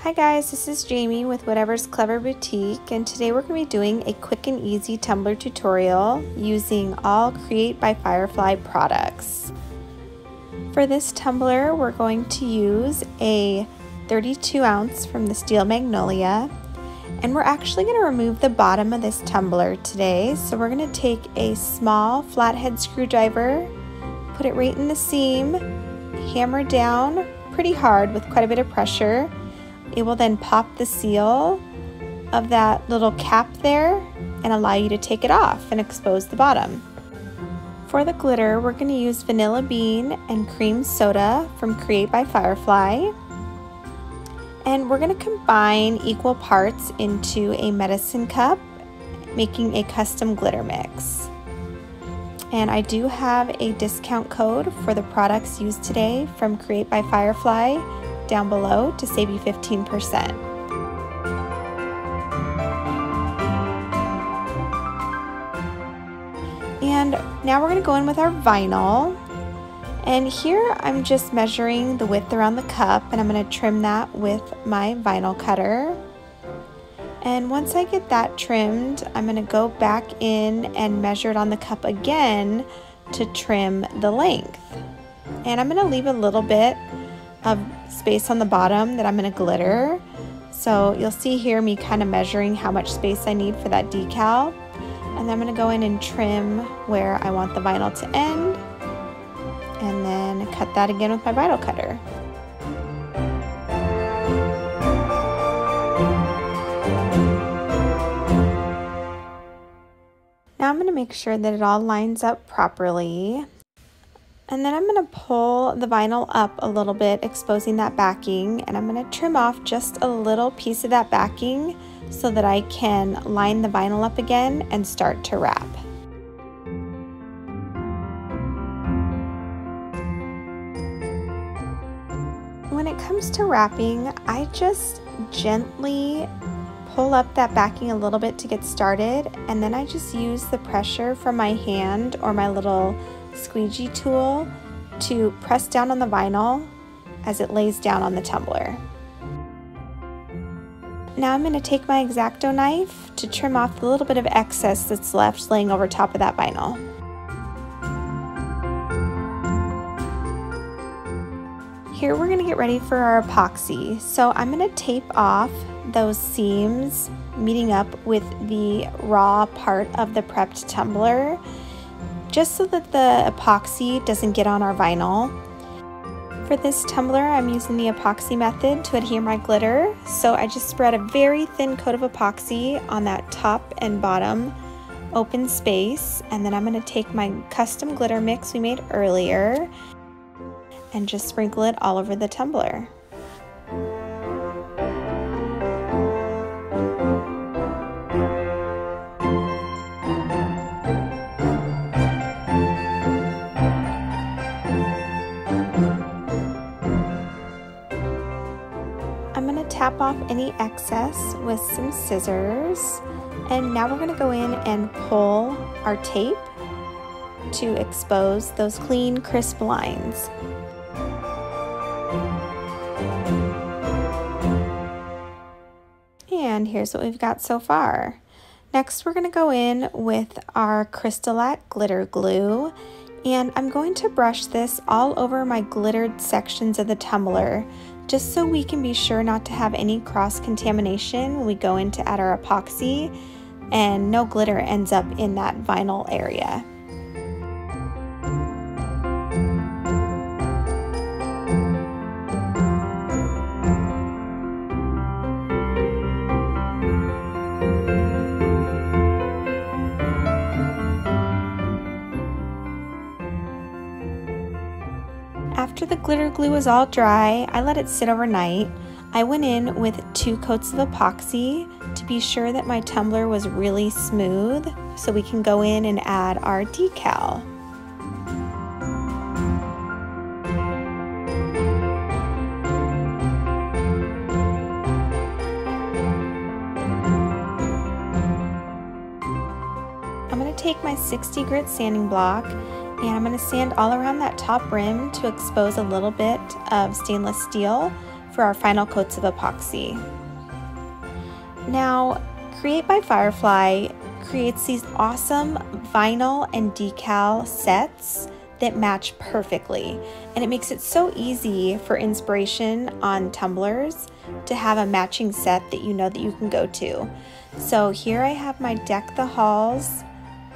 Hi guys, this is Jamie with Whatever's Clever Boutique, and today we're going to be doing a quick and easy tumbler tutorial using all Create by Firefly products. For this tumbler, we're going to use a 32 ounce from the Steel Magnolia, and we're actually going to remove the bottom of this tumbler today. So we're going to take a small flathead screwdriver, put it right in the seam, hammer down pretty hard with quite a bit of pressure. It will then pop the seal of that little cap there and allow you to take it off and expose the bottom. For the glitter, we're going to use vanilla bean and cream soda from Create by Firefly. And we're going to combine equal parts into a medicine cup, making a custom glitter mix. And I do have a discount code for the products used today from Create by Firefly down below to save you 15%. And now we're going to go in with our vinyl. And here I'm just measuring the width around the cup, and I'm going to trim that with my vinyl cutter. And once I get that trimmed, I'm going to go back in and measure it on the cup again to trim the length. And I'm going to leave a little bit of space on the bottom that I'm going to glitter. So you'll see here me kind of measuring how much space I need for that decal. And then I'm going to go in and trim where I want the vinyl to end. And then cut that again with my vinyl cutter. Now I'm going to make sure that it all lines up properly. And then I'm going to pull the vinyl up a little bit, exposing that backing, and I'm going to trim off just a little piece of that backing so that I can line the vinyl up again and start to wrap. When it comes to wrapping, I just gently pull up that backing a little bit to get started, and then I just use the pressure from my hand or my little squeegee tool to press down on the vinyl as it lays down on the tumbler. Now I'm going to take my X-Acto knife to trim off the little bit of excess that's left laying over top of that vinyl. Here we're going to get ready for our epoxy. So I'm going to tape off those seams meeting up with the raw part of the prepped tumbler, just so that the epoxy doesn't get on our vinyl. For this tumbler, I'm using the epoxy method to adhere my glitter. So I just spread a very thin coat of epoxy on that top and bottom open space. And then I'm going to take my custom glitter mix we made earlier and just sprinkle it all over the tumbler. Tap off any excess with some scissors, and now we're going to go in and pull our tape to expose those clean, crisp lines. And here's what we've got so far. Next, we're going to go in with our Crystalac glitter glue, and I'm going to brush this all over my glittered sections of the tumbler, just so we can be sure not to have any cross-contamination when we go in to add our epoxy and no glitter ends up in that vinyl area. After the glitter glue was all dry, I let it sit overnight. I went in with 2 coats of epoxy to be sure that my tumbler was really smooth so we can go in and add our decal. I'm going to take my 60 grit sanding block and I'm going to sand all around that top rim to expose a little bit of stainless steel for our final coats of epoxy. Now, Create by Firefly creates these awesome vinyl and decal sets that match perfectly, and it makes it so easy for inspiration on tumblers to have a matching set that you know that you can go to. So here I have my Deck the Halls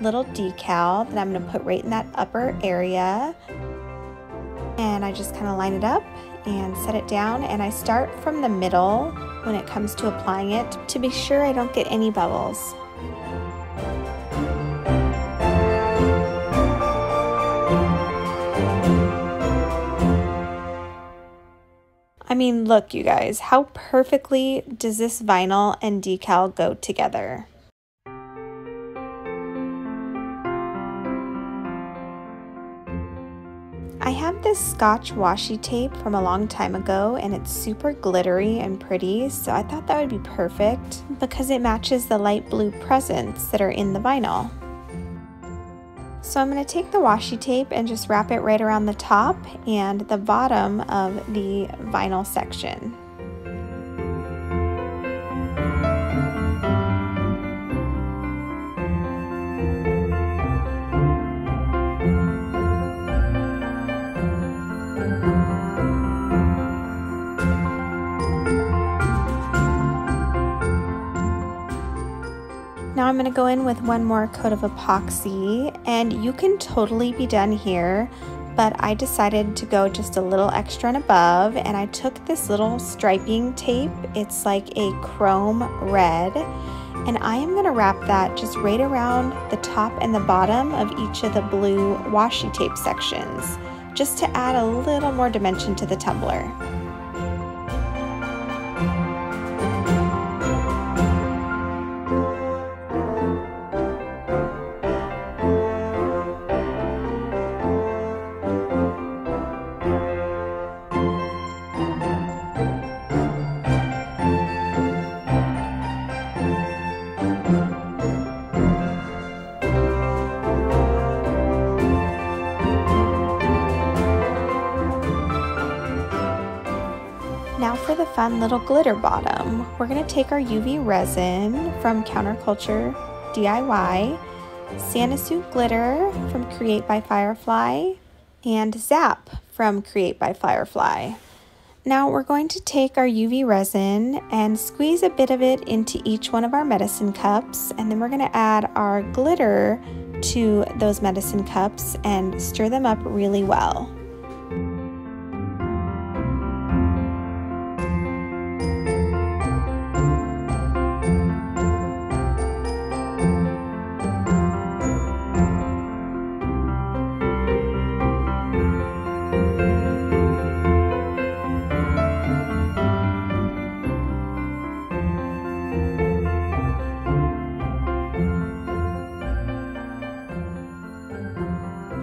little decal that I'm going to put right in that upper area, and I just kind of line it up and set it down, and I start from the middle when it comes to applying it to be sure I don't get any bubbles. I mean, look you guys, how perfectly does this vinyl and decal go together? I have this Scotch washi tape from a long time ago, and it's super glittery and pretty, so I thought that would be perfect because it matches the light blue presents that are in the vinyl. So I'm going to take the washi tape and just wrap it right around the top and the bottom of the vinyl section. Now I'm going to go in with one more coat of epoxy, and you can totally be done here, but I decided to go just a little extra and above, and I took this little striping tape. It's like a chrome red, and I am going to wrap that just right around the top and the bottom of each of the blue washi tape sections, just to add a little more dimension to the tumbler. Now for the fun little glitter bottom. We're going to take our UV resin from Counterculture DIY, Santa Suit glitter from Create by Firefly, and Zap from Create by Firefly. Now we're going to take our UV resin and squeeze a bit of it into each one of our medicine cups, and then we're going to add our glitter to those medicine cups and stir them up really well.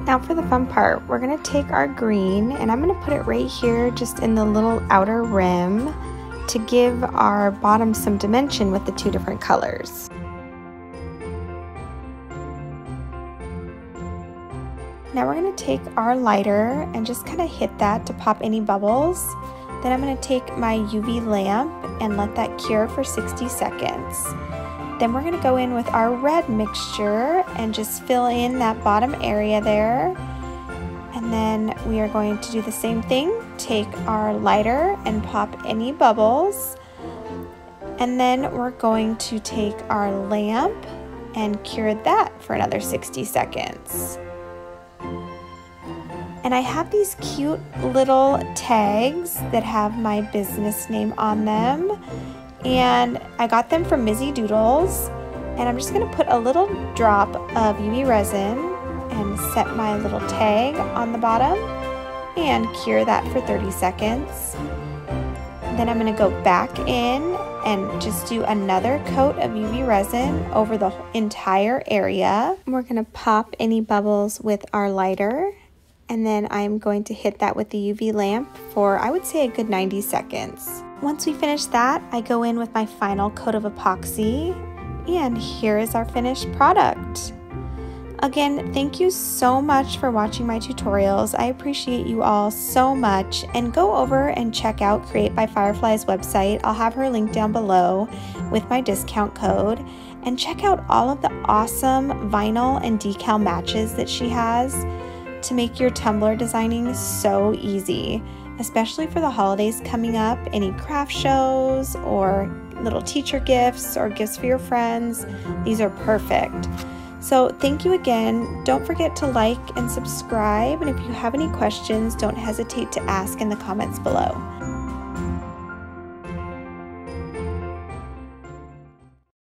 Now for the fun part, we're going to take our green, and I'm going to put it right here just in the little outer rim to give our bottom some dimension with the two different colors. Now we're going to take our lighter and just kind of hit that to pop any bubbles. Then I'm going to take my UV lamp and let that cure for 60 seconds. Then we're going to go in with our red mixture and just fill in that bottom area there. And then we are going to do the same thing. Take our lighter and pop any bubbles. And then we're going to take our lamp and cure that for another 60 seconds. And I have these cute little tags that have my business name on them. And I got them from Mizzy Doodles, and I'm just going to put a little drop of UV resin and set my little tag on the bottom and cure that for 30 seconds. Then I'm going to go back in and just do another coat of UV resin over the entire area. We're going to pop any bubbles with our lighter, and then I'm going to hit that with the UV lamp for, I would say, a good 90 seconds. Once we finish that, I go in with my final coat of epoxy, and here is our finished product. Again, thank you so much for watching my tutorials. I appreciate you all so much, and go over and check out Create by Firefly's website. I'll have her link down below with my discount code, and check out all of the awesome vinyl and decal matches that she has to make your tumbler designing so easy, especially for the holidays coming up. Any craft shows or little teacher gifts or gifts for your friends, these are perfect. So thank you again. Don't forget to like and subscribe, and if you have any questions, don't hesitate to ask in the comments below.